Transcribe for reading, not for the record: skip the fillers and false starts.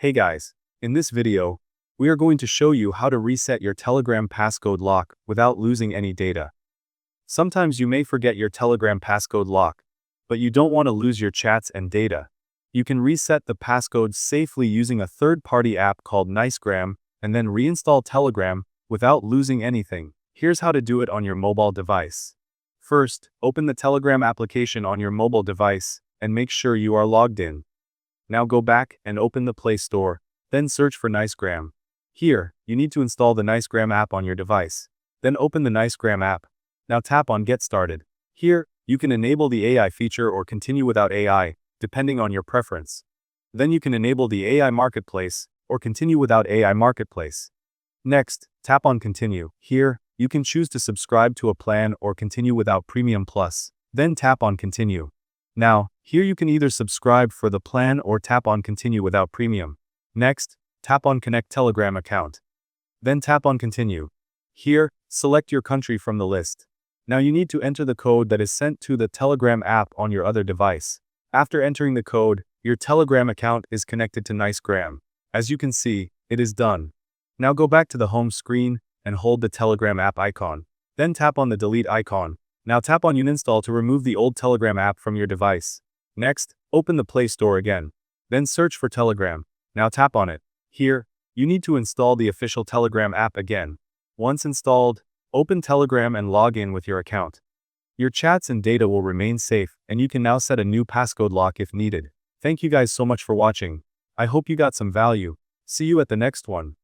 Hey guys, in this video, we are going to show you how to reset your Telegram passcode lock without losing any data. Sometimes you may forget your Telegram passcode lock, but you don't want to lose your chats and data. You can reset the passcode safely using a third-party app called Nicegram and then reinstall Telegram without losing anything. Here's how to do it on your mobile device. First, open the Telegram application on your mobile device and make sure you are logged in. Now go back and open the Play Store, then search for Nicegram. Here, you need to install the Nicegram app on your device. Then open the Nicegram app. Now tap on Get Started. Here, you can enable the AI feature or continue without AI, depending on your preference. Then you can enable the AI Marketplace or continue without AI Marketplace. Next, tap on Continue. Here, you can choose to subscribe to a plan or continue without Premium Plus. Then tap on Continue. Now, here you can either subscribe for the plan or tap on Continue without Premium. Next, tap on Connect Telegram account. Then tap on Continue. Here, select your country from the list. Now you need to enter the code that is sent to the Telegram app on your other device. After entering the code, your Telegram account is connected to Nicegram. As you can see, it is done. Now go back to the home screen and hold the Telegram app icon. Then tap on the delete icon. Now tap on Uninstall to remove the old Telegram app from your device. Next, open the Play Store again. Then search for Telegram. Now tap on it. Here, you need to install the official Telegram app again. Once installed, open Telegram and log in with your account. Your chats and data will remain safe, and you can now set a new passcode lock if needed. Thank you guys so much for watching. I hope you got some value. See you at the next one.